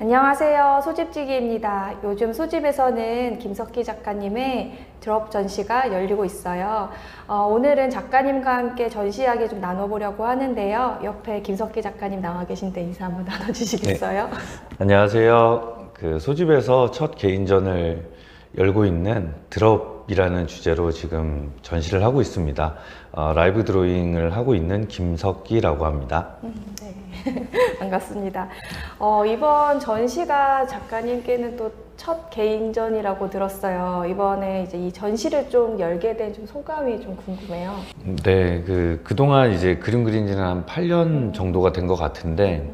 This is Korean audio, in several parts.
안녕하세요. 소집지기입니다. 요즘 소집에서는 김석희 작가님의 드롭 전시가 열리고 있어요. 오늘은 작가님과 함께 전시 이야기 좀 나눠보려고 하는데요. 옆에 김석희 작가님 나와 계신데 인사 한번 나눠주시겠어요? 네. 안녕하세요. 소집에서 첫 개인전을 열고 있는 드롭이라는 주제로 지금 전시를 하고 있습니다. 라이브 드로잉을 하고 있는 김석희라고 합니다. 네. 반갑습니다. 이번 전시가 작가님께는 또 첫 개인전이라고 들었어요. 이번에 이제 이 전시를 좀 열게 된 좀 소감이 좀 궁금해요. 네, 그동안 이제 그림 그린 지는 한 8년 정도가 된 것 같은데,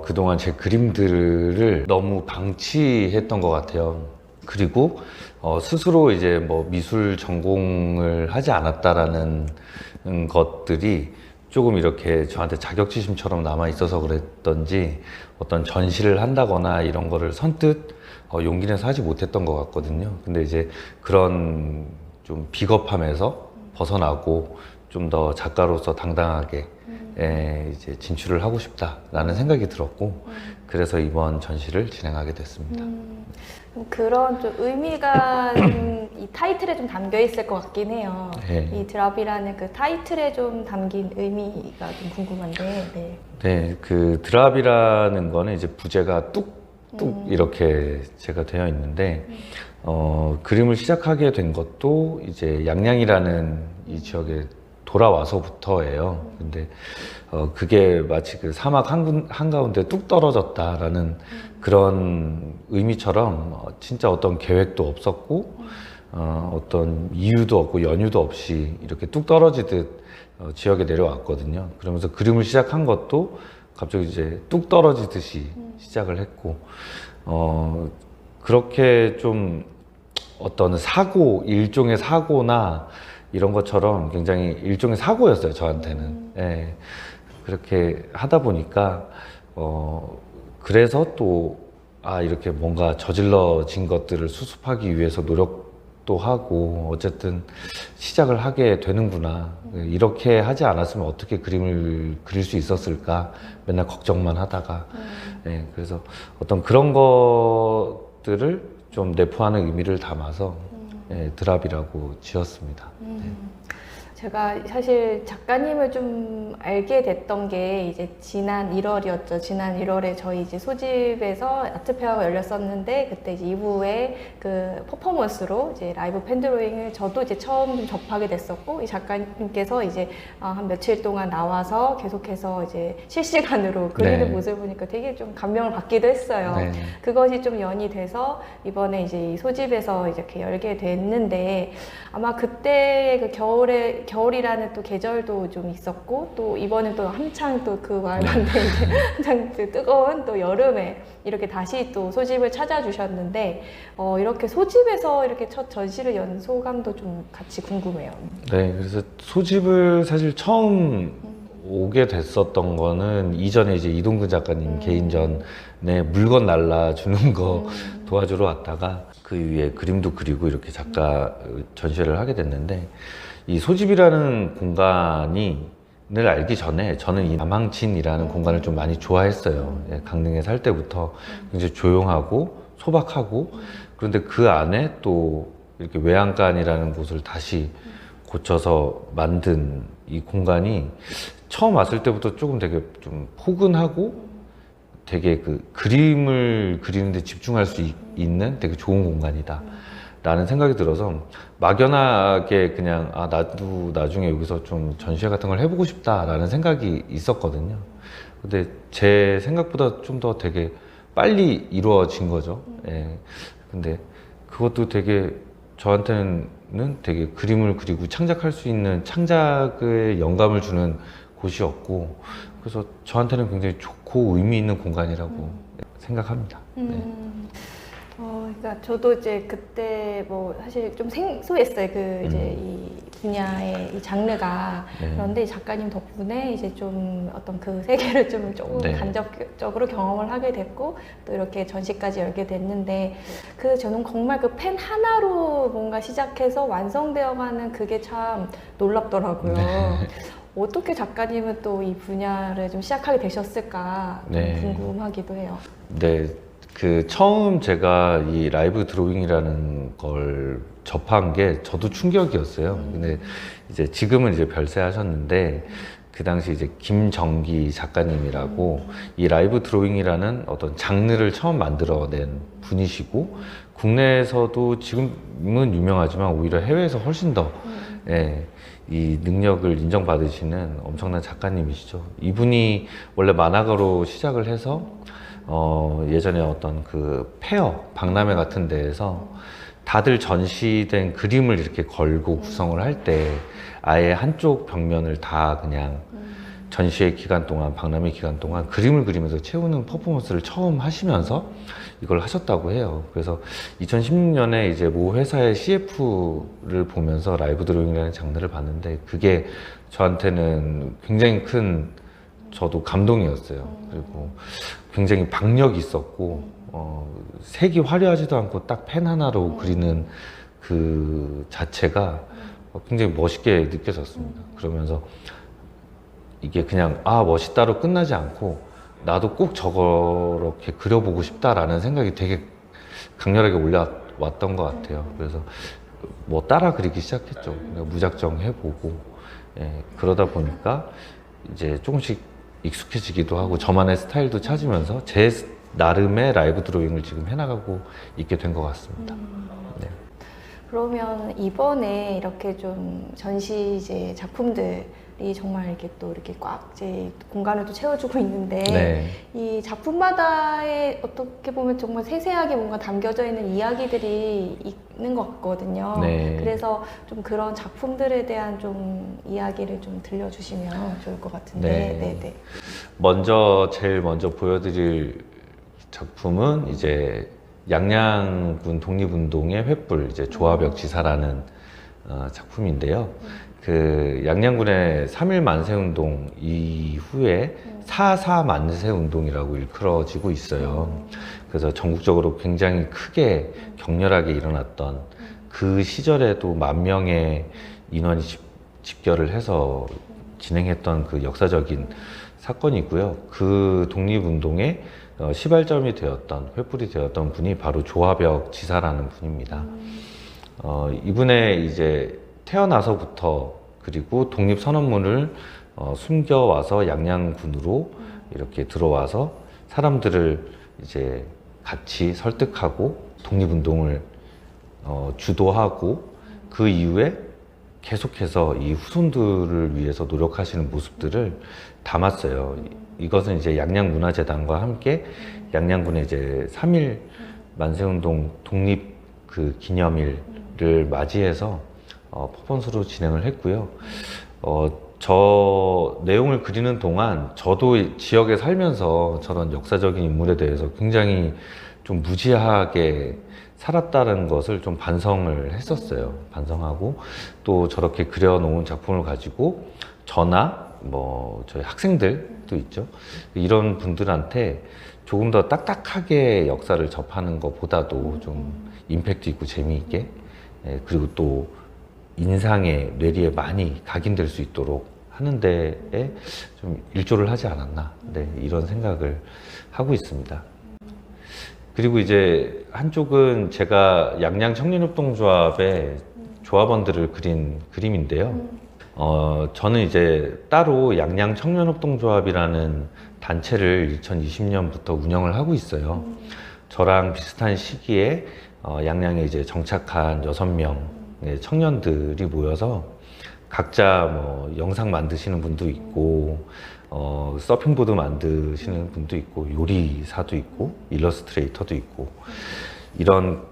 그동안 제 그림들을 너무 방치했던 것 같아요. 그리고 스스로 이제 뭐 미술 전공을 하지 않았다라는 것들이 조금 이렇게 저한테 자격지심처럼 남아 있어서 그랬던지 어떤 전시를 한다거나 이런 거를 선뜻 용기 내서 하지 못했던 것 같거든요. 근데 이제 그런 좀 비겁함에서 벗어나고 좀 더 작가로서 당당하게 이제 진출을 하고 싶다라는 생각이 들었고, 그래서 이번 전시를 진행하게 됐습니다. 그런 좀 의미가 이 타이틀에 좀 담겨 있을 것 같긴 해요. 네. 이 드랍이라는 그 타이틀에 좀 담긴 의미가 좀 궁금한데. 네. 네, 드랍이라는 거는 이제 부제가 뚝 이렇게 제가 되어 있는데, 그림을 시작하게 된 것도 이제 양양이라는 이 지역에 돌아와서부터예요. 근데 그게 마치 그 사막 한가운데 뚝 떨어졌다라는 그런 의미처럼 진짜 어떤 계획도 없었고 어떤 이유도 없고 연유도 없이 이렇게 뚝 떨어지듯 지역에 내려왔거든요. 그러면서 그림을 시작한 것도 갑자기 이제 뚝 떨어지듯이 시작을 했고, 그렇게 좀 어떤 일종의 사고나 이런 것처럼 굉장히 일종의 사고였어요, 저한테는. 예. 그렇게 하다 보니까, 그래서 또, 이렇게 뭔가 저질러진 것들을 수습하기 위해서 노력도 하고, 어쨌든 시작을 하게 되는구나. 이렇게 하지 않았으면 어떻게 그림을 그릴 수 있었을까? 맨날 걱정만 하다가. 예. 그래서 어떤 그런 것들을 좀 내포하는 의미를 담아서 드랍이라고 지었습니다. 제가 사실 작가님을 좀 알게 됐던 게 이제 지난 1월이었죠. 지난 1월에 저희 이제 소집에서 아트페어가 열렸었는데, 그때 이제 2부에 그 퍼포먼스로 이제 라이브 펜드로잉을 저도 이제 처음 좀 접하게 됐었고, 이 작가님께서 이제 한 며칠 동안 나와서 계속해서 이제 실시간으로 그리는 모습을 보니까 되게 좀 감명을 받기도 했어요. 네. 그것이 좀 연이 돼서 이번에 이제 이 소집에서 이렇게 열게 됐는데, 아마 그때 그 겨울이라는 또 계절도 좀 있었고, 또 이번에 또 한창 또 그 말반대 이제 한창 그 뜨거운 또 여름에 이렇게 다시 또 소집을 찾아주셨는데, 이렇게 소집에서 이렇게 첫 전시를 연 소감도 좀 같이 궁금해요. 네, 그래서 소집을 사실 처음 오게 됐었던 거는 이전에 이제 이동근 작가님 개인전에 물건 날라주는 거 도와주러 왔다가 그 위에 그림도 그리고 이렇게 작가 전시회를 하게 됐는데, 이 소집이라는 공간을 알기 전에 저는 이 남항진이라는 공간을 좀 많이 좋아했어요. 강릉에 살 때부터 굉장히 조용하고 소박하고, 그런데 그 안에 또 이렇게 외양간이라는 곳을 다시 고쳐서 만든 이 공간이 처음 왔을 때부터 조금 되게 좀 포근하고 되게 그 그림을 그리는데 집중할 수 있는 되게 좋은 공간이다 라는 생각이 들어서 막연하게 그냥 나도 나중에 여기서 좀 전시회 같은 걸 해보고 싶다 라는 생각이 있었거든요. 근데 제 생각보다 좀 더 되게 빨리 이루어진 거죠. 근데 그것도 되게 저한테는 되게 그림을 그리고 창작할 수 있는 창작의 영감을 주는 곳이었고, 그래서 저한테는 굉장히 좋고 의미 있는 공간이라고 생각합니다. 그러니까 저도 이제 그때 뭐 사실 좀 생소했어요. 이제 이 분야의 이 장르가. 그런데 작가님 덕분에 이제 좀 어떤 그 세계를 조금 간접적으로 경험을 하게 됐고, 또 이렇게 전시까지 열게 됐는데, 저는 정말 그 펜 하나로 뭔가 시작해서 완성되어가는 그게 참 놀랍더라고요. 어떻게 작가님은 또 이 분야를 좀 시작하게 되셨을까 좀 네. 궁금하기도 해요. 네, 그 처음 제가 이 라이브 드로잉이라는 걸 접한 게 저도 충격이었어요. 근데 이제 지금은 이제 별세하셨는데 그 당시 이제 김정기 작가님이라고 이 라이브 드로잉이라는 어떤 장르를 처음 만들어낸 분이시고 국내에서도 지금은 유명하지만 오히려 해외에서 훨씬 더 예, 이 능력을 인정받으시는 엄청난 작가님이시죠. 이분이 원래 만화가로 시작을 해서 예전에 어떤 그 페어, 박람회 같은 데에서 다들 전시된 그림을 이렇게 걸고 구성을 할 때 아예 한쪽 벽면을 다 그냥 전시회 기간 동안, 박람회 기간 동안 그림을 그리면서 채우는 퍼포먼스를 처음 하시면서 이걸 하셨다고 해요. 그래서 2016년에 이제 모 회사의 CF를 보면서 라이브 드로잉이라는 장르를 봤는데 그게 저한테는 굉장히 큰 저도 감동이었어요. 그리고 굉장히 박력이 있었고 색이 화려하지도 않고 딱 펜 하나로 그리는 그 자체가 굉장히 멋있게 느껴졌습니다. 그러면서 이게 그냥 멋있다로 끝나지 않고 나도 꼭 저렇게 그려보고 싶다라는 생각이 되게 강렬하게 올라왔던 것 같아요. 그래서 뭐 따라 그리기 시작했죠. 무작정 해보고 그러다 보니까 이제 조금씩 익숙해지기도 하고 저만의 스타일도 찾으면서 제 나름의 라이브 드로잉을 지금 해나가고 있게 된 것 같습니다. 네. 그러면 이번에 이렇게 좀 전시제 작품들이 정말 이렇게 또 이렇게 꽉 이제 공간을 또 채워주고 있는데 네. 이 작품마다에 어떻게 보면 정말 세세하게 뭔가 담겨져 있는 이야기들이 있는 것 같거든요. 네. 그래서 좀 그런 작품들에 대한 좀 이야기를 좀 들려주시면 좋을 것 같은데. 네. 네. 제일 먼저 보여드릴 작품은 이제 양양군 독립운동의 횃불, 이제 조화벽 지사라는 작품인데요. 그 양양군의 3.1 만세운동 이후에 4.4 만세운동이라고 일컬어지고 있어요. 그래서 전국적으로 굉장히 크게 격렬하게 일어났던 그 시절에도 10,000명의 인원이 집결을 해서 진행했던 그 역사적인 사건이고요. 그 독립운동의 시발점이 되었던, 횃불이 되었던 분이 바로 조화벽 지사라는 분입니다. 이분의 이제 태어나서부터 그리고 독립선언문을 숨겨와서 양양군으로 이렇게 들어와서 사람들을 이제 같이 설득하고 독립운동을 주도하고 그 이후에 계속해서 이 후손들을 위해서 노력하시는 모습들을 담았어요. 이것은 이제 양양문화재단과 함께 양양군의 이제 3.1 만세운동 독립 그 기념일을 맞이해서 퍼포먼스로 진행을 했고요. 저 내용을 그리는 동안 저도 지역에 살면서 저런 역사적인 인물에 대해서 굉장히 좀 무지하게 살았다는 것을 좀 반성을 했었어요. 반성하고 또 저렇게 그려놓은 작품을 가지고 저나 뭐 저희 학생들도 있죠. 이런 분들한테 조금 더 딱딱하게 역사를 접하는 것보다도 좀 임팩트 있고 재미있게 그리고 또 인상에 뇌리에 많이 각인될 수 있도록 하는 데에 좀 일조를 하지 않았나 이런 생각을 하고 있습니다. 그리고 이제 한쪽은 제가 양양 청년협동조합의 조합원들을 그린 그림인데요. 저는 이제 따로 양양 청년협동조합이라는 단체를 2020년부터 운영을 하고 있어요. 저랑 비슷한 시기에 양양에 이제 정착한 6명의 청년들이 모여서 각자 뭐 영상 만드시는 분도 있고 서핑보드 만드시는 분도 있고 요리사도 있고 일러스트레이터도 있고 이런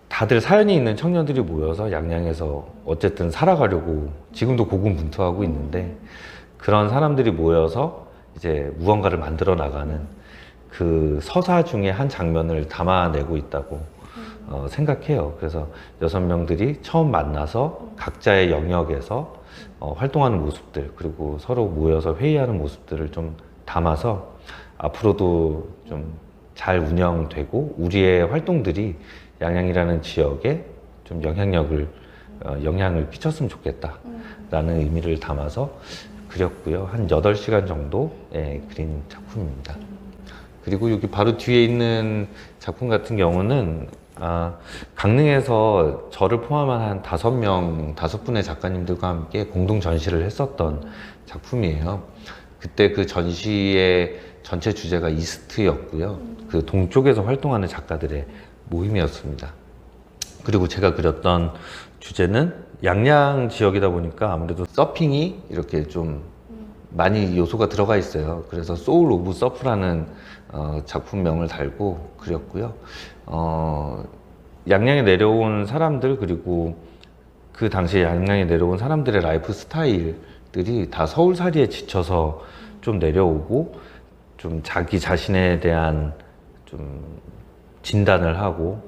다들 사연이 있는 청년들이 모여서 양양에서 어쨌든 살아가려고 지금도 고군분투하고 있는데 그런 사람들이 모여서 이제 무언가를 만들어 나가는 그 서사 중에 한 장면을 담아내고 있다고 생각해요. 그래서 6명들이 처음 만나서 각자의 영역에서 활동하는 모습들 그리고 서로 모여서 회의하는 모습들을 좀 담아서 앞으로도 좀 잘 운영되고 우리의 활동들이 양양이라는 지역에 좀 영향을 끼쳤으면 좋겠다라는 의미를 담아서 그렸고요. 한 8시간 정도 그린 작품입니다. 그리고 여기 바로 뒤에 있는 작품 같은 경우는 강릉에서 저를 포함한 한 5분의 작가님들과 함께 공동 전시를 했었던 작품이에요. 그때 그 전시의 전체 주제가 이스트였고요. 그 동쪽에서 활동하는 작가들의 모임이었습니다. 그리고 제가 그렸던 주제는 양양 지역이다 보니까 아무래도 서핑이 이렇게 좀 많이 요소가 들어가 있어요. 그래서 소울 오브 서프라는 작품명을 달고 그렸고요. 양양에 내려온 사람들, 그리고 그 당시에 양양에 내려온 사람들의 라이프 스타일들이 다 서울살이에 지쳐서 좀 내려오고 좀 자기 자신에 대한 좀 진단을 하고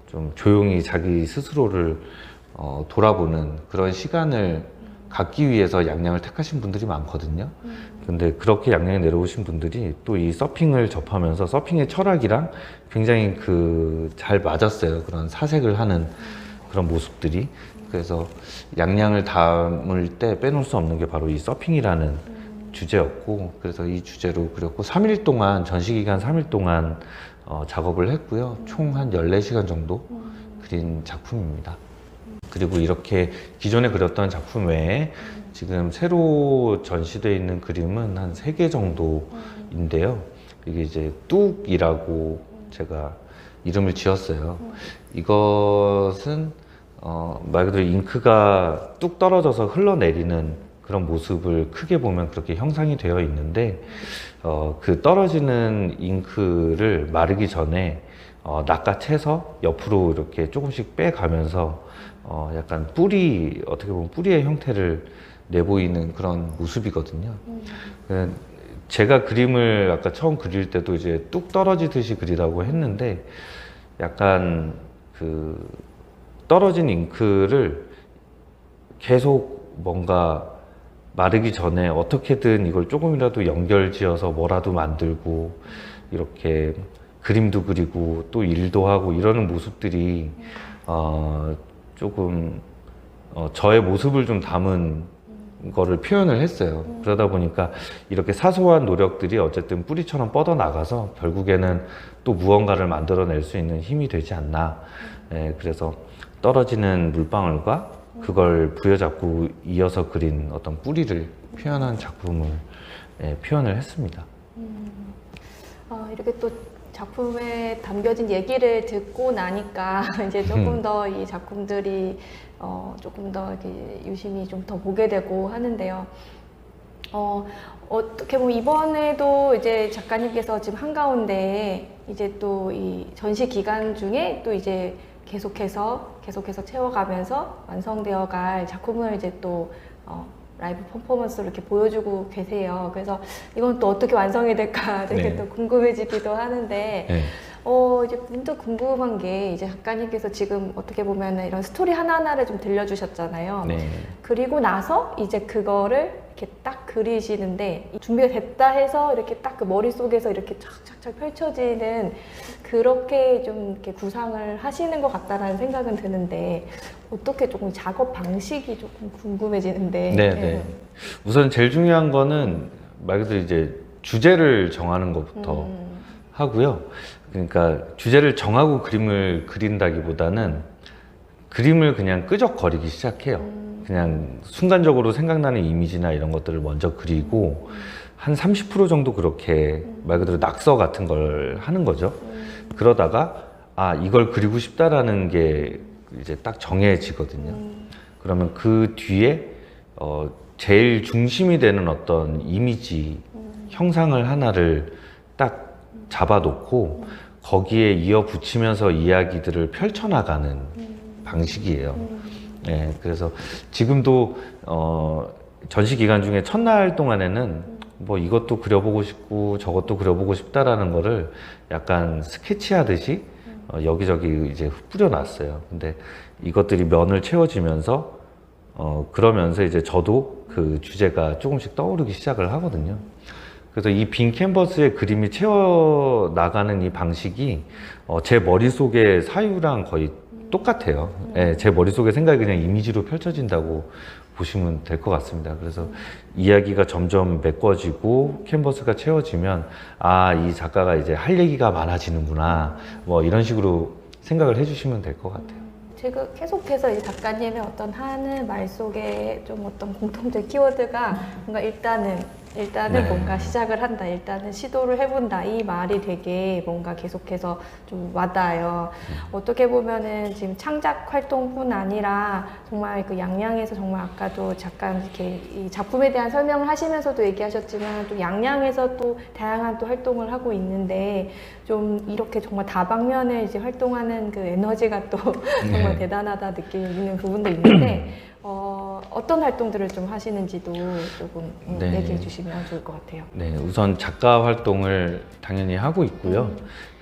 좀 조용히 자기 스스로를 돌아보는 그런 시간을 갖기 위해서 양양을 택하신 분들이 많거든요. 근데 그렇게 양양에 내려오신 분들이 또 이 서핑을 접하면서 서핑의 철학이랑 굉장히 잘 맞았어요. 그런 사색을 하는 그런 모습들이. 그래서 양양을 담을 때 빼놓을 수 없는 게 바로 이 서핑이라는 주제였고, 그래서 이 주제로 그렸고 3일 동안, 전시기간 3일 동안 작업을 했고요. 총 한 14시간 정도 그린 작품입니다. 그리고 이렇게 기존에 그렸던 작품 외에 지금 새로 전시되어 있는 그림은 한 3개 정도인데요. 이게 이제 뚝이라고 제가 이름을 지었어요. 이것은 말 그대로 잉크가 뚝 떨어져서 흘러내리는 그런 모습을 크게 보면 그렇게 형상이 되어 있는데, 그 떨어지는 잉크를 마르기 전에 낚아채서 옆으로 이렇게 조금씩 빼가면서 약간 어떻게 보면 뿌리의 형태를 내보이는 그런 모습이거든요. 제가 그림을 아까 처음 그릴 때도 이제 뚝 떨어지듯이 그리라고 했는데, 약간 떨어진 잉크를 계속 뭔가 마르기 전에 어떻게든 이걸 조금이라도 연결지어서 뭐라도 만들고 이렇게 그림도 그리고 또 일도 하고 이러는 모습들이 조금 저의 모습을 좀 담은 거를 표현을 했어요. 그러다 보니까 이렇게 사소한 노력들이 어쨌든 뿌리처럼 뻗어나가서 결국에는 또 무언가를 만들어낼 수 있는 힘이 되지 않나. 그래서 떨어지는 물방울과 그걸 부여잡고 이어서 그린 어떤 뿌리를 표현한 작품을 표현을 했습니다. 이렇게 또 작품에 담겨진 얘기를 듣고 나니까 이제 조금 더 이 작품들이 조금 더 이렇게 유심히 좀 더 보게 되고 하는데요. 어떻게 보면 이번에도 이제 작가님께서 지금 한가운데 이제 또 이 전시 기간 중에 또 이제 계속해서 채워가면서 완성되어 갈 작품을 이제 또 라이브 퍼포먼스로 이렇게 보여주고 계세요. 그래서 이건 또 어떻게 완성이 될까 되게 또 궁금해지기도 하는데, 이제 문득 궁금한 게, 이제 작가님께서 지금 어떻게 보면 이런 스토리 하나하나를 좀 들려주셨잖아요. 그리고 나서 이제 그거를 이렇게 딱 그리시는데, 준비가 됐다 해서 이렇게 딱 그 머릿속에서 이렇게 착착착 펼쳐지는, 그렇게 좀 이렇게 구상을 하시는 것 같다라는 생각은 드는데, 어떻게 조금 작업 방식이 조금 궁금해지는데. 우선 제일 중요한 거는 말 그대로 이제 주제를 정하는 것부터 하고요. 그러니까 주제를 정하고 그림을 그린다기보다는 그림을 그냥 끄적거리기 시작해요. 그냥 순간적으로 생각나는 이미지나 이런 것들을 먼저 그리고 한 30% 정도 그렇게 말 그대로 낙서 같은 걸 하는 거죠. 그러다가 이걸 그리고 싶다라는 게 이제 딱 정해지거든요. 그러면 그 뒤에 제일 중심이 되는 어떤 이미지 형상을 하나를 딱 잡아놓고 거기에 이어 붙이면서 이야기들을 펼쳐나가는 방식이에요. 그래서 지금도 전시 기간 중에 첫날 동안에는 뭐 이것도 그려보고 싶고 저것도 그려보고 싶다라는 거를 약간 스케치하듯이 여기저기 이제 흩뿌려 놨어요. 근데 이것들이 면을 채워지면서 그러면서 이제 저도 그 주제가 조금씩 떠오르기 시작을 하거든요. 그래서 이 빈 캔버스에 그림이 채워 나가는 이 방식이 제 머릿속의 사유랑 거의 똑같아요. 예, 제 머릿속에 생각이 그냥 이미지로 펼쳐진다고 보시면 될 것 같습니다. 그래서 이야기가 점점 메꿔지고 캔버스가 채워지면 아, 이 작가가 이제 할 얘기가 많아지는구나, 뭐 이런 식으로 생각을 해주시면 될 것 같아요. 지금 계속해서 이 작가님의 어떤 하는 말 속에 좀 어떤 공통된 키워드가 뭔가 일단은 네. 뭔가 시작을 한다, 일단은 시도를 해본다, 이 말이 되게 뭔가 계속해서 좀 와닿아요. 어떻게 보면은 지금 창작 활동뿐 아니라 정말 그 양양에서 정말 아까도 잠깐 이렇게 이 작품에 대한 설명을 하시면서도 얘기하셨지만 또 양양에서 또 다양한 또 활동을 하고 있는데 좀 이렇게 정말 다방면에 이제 활동하는 그 에너지가 또 정말 대단하다 느끼는 부분도 있는데 어떤 활동들을 좀 하시는지도 조금 네. 얘기해 주시면 좋을 것 같아요. 네, 우선 작가 활동을 당연히 하고 있고요.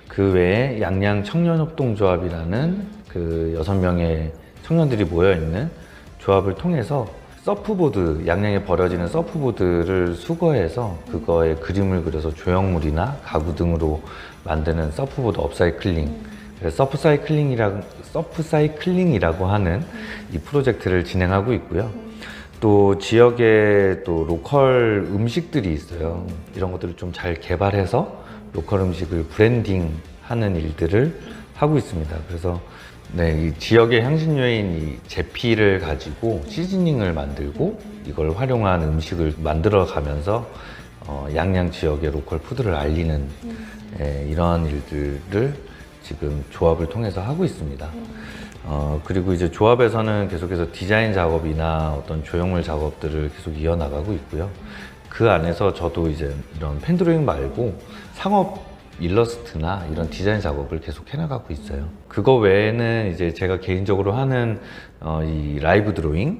그 외에 양양 청년협동조합이라는 그 6명의 청년들이 모여있는 조합을 통해서 서프보드, 양양에 버려지는 서프보드를 수거해서 그거에 그림을 그려서 조형물이나 가구 등으로 만드는 서프보드 업사이클링, 그래서 서프사이클링이라고 하는 이 프로젝트를 진행하고 있고요. 또 지역에 또 로컬 음식들이 있어요. 이런 것들을 좀 잘 개발해서 로컬 음식을 브랜딩하는 일들을 하고 있습니다. 그래서 네, 이 지역의 향신료인 이 제피를 가지고 시즈닝을 만들고 이걸 활용한 음식을 만들어 가면서 양양 지역의 로컬 푸드를 알리는 이런 일들을 지금 조합을 통해서 하고 있습니다. 그리고 이제 조합에서는 계속해서 디자인 작업이나 어떤 조형물 작업들을 계속 이어나가고 있고요. 그 안에서 저도 이제 이런 펜드로잉 말고 상업 일러스트나 이런 디자인 작업을 계속 해나가고 있어요. 그거 외에는 이제 제가 개인적으로 하는 이 라이브 드로잉,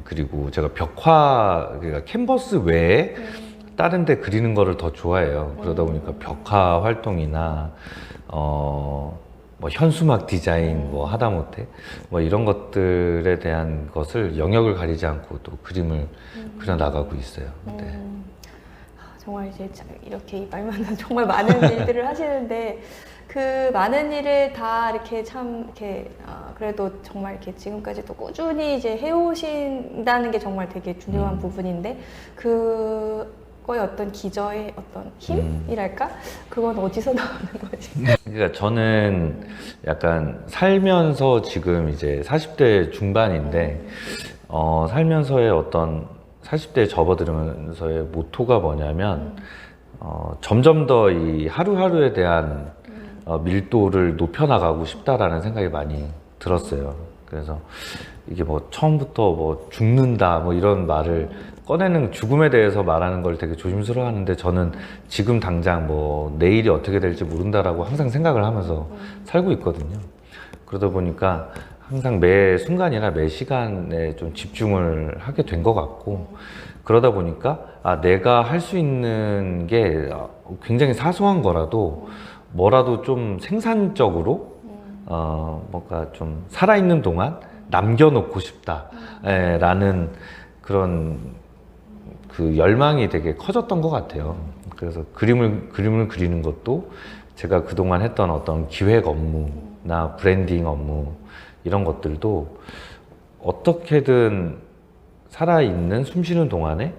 그리고 제가 벽화, 그러니까 캔버스 외에 다른 데 그리는 거를 더 좋아해요. 그러다 보니까 벽화 활동이나 뭐 현수막 디자인 뭐 하다못해 뭐 이런 것들에 대한 것을 영역을 가리지 않고 또 그림을 그려 나가고 있어요. 네. 정말 이제 이렇게 말만 정말 많은 일들을 하시는데 그 많은 일을 다 이렇게 참 이렇게 그래도 정말 이렇게 지금까지도 꾸준히 이제 해오신다는 게 정말 되게 중요한 부분인데 그거의 어떤 기저의 어떤 힘이랄까? 그건 어디서 나오는 거지? 그러니까 저는 약간 살면서 지금 이제 40대 중반인데 살면서의 어떤 40대에 접어들면서의 모토가 뭐냐면 점점 더 이 하루하루에 대한 밀도를 높여나가고 싶다라는 생각이 많이 들었어요. 그래서 이게 뭐 처음부터 뭐 죽는다 뭐 이런 말을 꺼내는, 죽음에 대해서 말하는 걸 되게 조심스러워 하는데 저는 지금 당장 뭐 내일이 어떻게 될지 모른다라고 항상 생각을 하면서 살고 있거든요. 그러다 보니까 항상 매 순간이나 매 시간에 좀 집중을 하게 된 것 같고, 그러다 보니까 내가 할 수 있는 게 굉장히 사소한 거라도 뭐라도 좀 생산적으로 뭔가 좀 살아있는 동안 남겨놓고 싶다 라는 그런 그 열망이 되게 커졌던 것 같아요. 그래서 그림을 그리는 것도 제가 그동안 했던 어떤 기획 업무나 브랜딩 업무 이런 것들도 어떻게든 살아있는 숨쉬는 동안에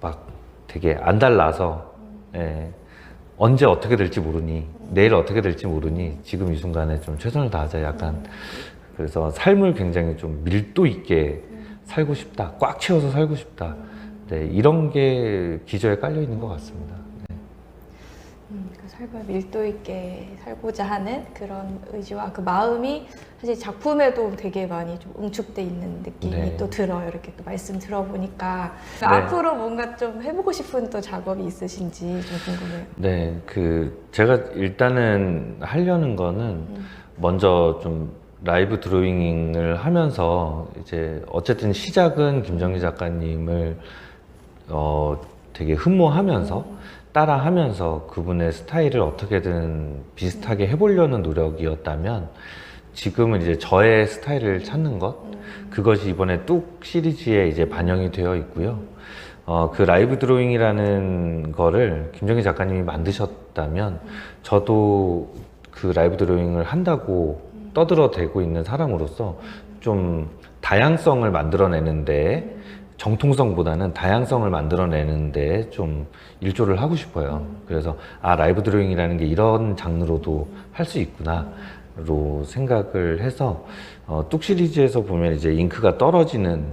막 되게 안달나서 언제 어떻게 될지 모르니, 내일 어떻게 될지 모르니 지금 이 순간에 좀 최선을 다하자, 약간 그래서 삶을 굉장히 좀 밀도 있게 살고 싶다, 꽉 채워서 살고 싶다, 네, 이런 게 기저에 깔려 있는 것 같습니다. 그 삶을 밀도 있게 살고자 하는 그런 의지와 그 마음이 사실 작품에도 되게 많이 좀 응축돼 있는 느낌이 네. 또 들어요. 이렇게 또 말씀 들어보니까 네. 앞으로 뭔가 좀 해보고 싶은 또 작업이 있으신지 좀 궁금해요. 네, 제가 일단은 하려는 거는 먼저 좀 라이브 드로잉을 하면서 이제 어쨌든 시작은 김정희 작가님을 되게 흠모하면서 따라하면서 그분의 스타일을 어떻게든 비슷하게 해보려는 노력이었다면, 지금은 이제 저의 스타일을 찾는 것, 그것이 이번에 뚝 시리즈에 이제 반영이 되어 있고요. 그 라이브 드로잉이라는 거를 김정희 작가님이 만드셨다면 저도 그 라이브 드로잉을 한다고 떠들어대고 있는 사람으로서 좀 다양성을 만들어내는데 정통성보다는 다양성을 만들어내는데 좀 일조를 하고 싶어요. 그래서 라이브 드로잉이라는 게 이런 장르로도 할 수 있구나로 생각을 해서 뚝 시리즈에서 보면 이제 잉크가 떨어지는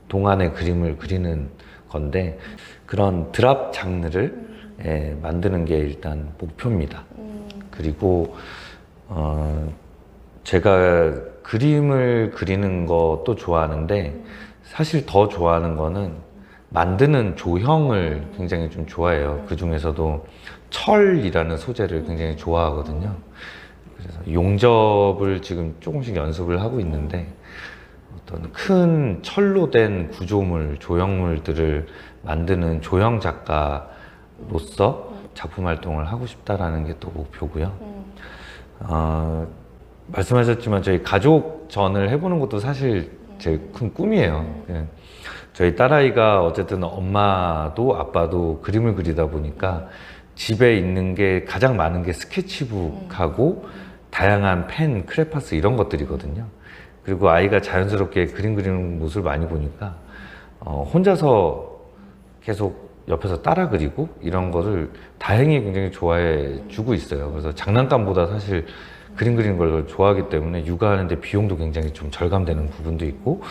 동안의 그림을 그리는 건데 그런 드랍 장르를 만드는 게 일단 목표입니다. 그리고 제가 그림을 그리는 것도 좋아하는데 사실 더 좋아하는 거는 만드는 조형을 굉장히 좀 좋아해요. 그 중에서도 철이라는 소재를 굉장히 좋아하거든요. 그래서 용접을 지금 조금씩 연습을 하고 있는데 어떤 큰 철로 된 구조물, 조형물들을 만드는 조형 작가로서 작품 활동을 하고 싶다라는 게 또 목표고요. 말씀하셨지만 저희 가족전을 해보는 것도 사실 제 큰 꿈이에요. 저희 딸아이가 어쨌든 엄마도 아빠도 그림을 그리다 보니까 집에 있는 게 가장 많은 게 스케치북하고 다양한 펜, 크레파스 이런 것들이거든요. 그리고 아이가 자연스럽게 그림 그리는 모습을 많이 보니까 혼자서 계속 옆에서 따라 그리고 이런 거를 다행히 굉장히 좋아해 주고 있어요. 그래서 장난감보다 사실 그림 그리는 걸 좋아하기 때문에 육아하는데 비용도 굉장히 좀 절감되는 부분도 있고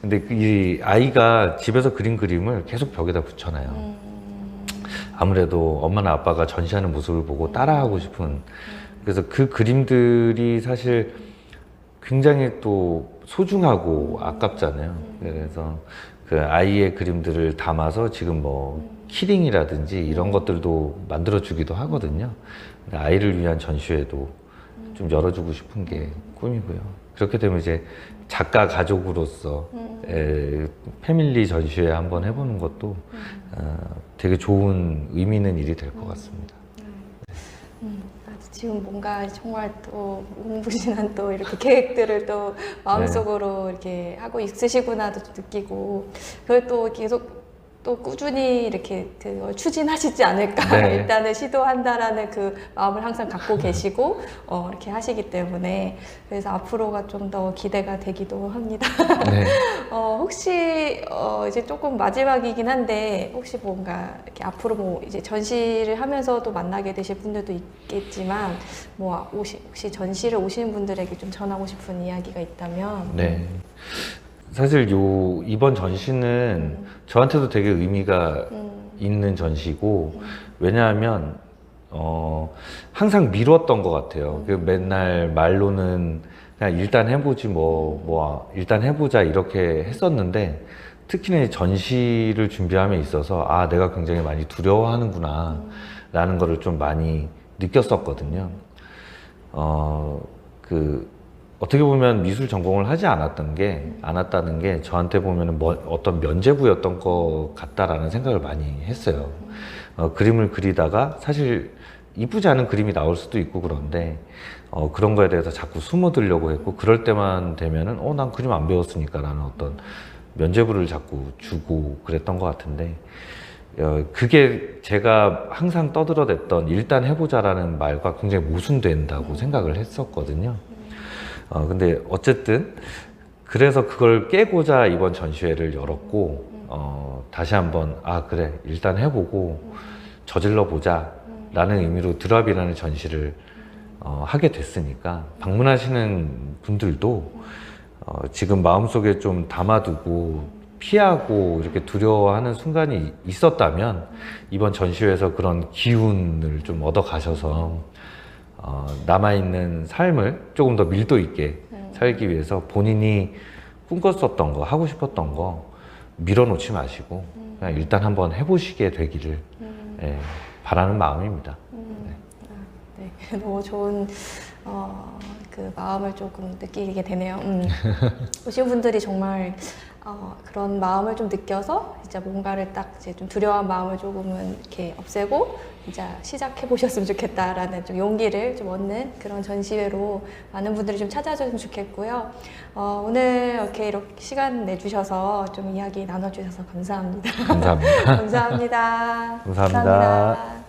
근데 이 아이가 집에서 그린 그림을 계속 벽에다 붙여놔요. 아무래도 엄마나 아빠가 전시하는 모습을 보고 따라하고 싶은 그래서 그 그림들이 사실 굉장히 또 소중하고 아깝잖아요. 그래서 그 아이의 그림들을 담아서 지금 뭐 키링이라든지 이런 것들도 만들어 주기도 하거든요. 아이를 위한 전시회도 좀 열어주고 싶은 게 꿈이고요. 그렇게 되면 이제 작가 가족으로서 패밀리 전시회 한번 해보는 것도 되게 좋은 의미 있는 일이 될 것 같습니다. 지금 뭔가 정말 또 무궁무진한 또 이렇게 계획들을 또 마음속으로 이렇게 하고 있으시구나도 느끼고 그걸 또 계속 또 꾸준히 이렇게 그걸 추진하시지 않을까. 네. 일단은 시도한다라는 그 마음을 항상 갖고 계시고 이렇게 하시기 때문에 그래서 앞으로가 좀 더 기대가 되기도 합니다. 네. 혹시 이제 조금 마지막이긴 한데 혹시 뭔가 이렇게 앞으로 뭐 이제 전시를 하면서도 만나게 되실 분들도 있겠지만 뭐 혹시 전시를 오시는 분들에게 좀 전하고 싶은 이야기가 있다면 네. 사실 이번 전시는 저한테도 되게 의미가 있는 전시고 왜냐하면 항상 미뤘던 것 같아요. 그 맨날 말로는 그냥 일단 해보지 일단 해보자 이렇게 했었는데 특히나 이 전시를 준비함에 있어서 내가 굉장히 많이 두려워하는구나 라는 거를 좀 많이 느꼈었거든요. 어떻게 보면 미술 전공을 하지 않았다는 게 저한테 보면 어떤 면죄부였던 것 같다라는 생각을 많이 했어요. 그림을 그리다가 사실 이쁘지 않은 그림이 나올 수도 있고 그런데 그런 거에 대해서 자꾸 숨어들려고 했고 그럴 때만 되면은 난 그림 안 배웠으니까 라는 어떤 면죄부를 자꾸 주고 그랬던 것 같은데 그게 제가 항상 떠들어댔던 일단 해보자라는 말과 굉장히 모순된다고 생각을 했었거든요. 근데 어쨌든 그래서 그걸 깨고자 이번 전시회를 열었고 다시 한번 그래 일단 해보고 저질러 보자 라는 의미로 드랍이라는 전시를 하게 됐으니까 방문하시는 분들도 지금 마음속에 좀 담아두고 피하고 이렇게 두려워하는 순간이 있었다면 이번 전시회에서 그런 기운을 좀 얻어 가셔서 남아있는 삶을 조금 더 밀도 있게 살기 위해서 본인이 꿈꿨었던 거, 하고 싶었던 거 밀어놓지 마시고 그냥 일단 한번 해보시게 되기를 바라는 마음입니다. 네, 너무 좋은 그 마음을 조금 느끼게 되네요. 오신 분들이 정말 그런 마음을 좀 느껴서 진짜 뭔가를 딱 이제 좀 두려워한 마음을 조금은 이렇게 없애고 진짜 시작해 보셨으면 좋겠다라는 좀 용기를 좀 얻는 그런 전시회로 많은 분들이 좀 찾아줬으면 좋겠고요. 오늘 이렇게 시간 내주셔서 좀 이야기 나눠주셔서 감사합니다. 감사합니다. 감사합니다. 감사합니다.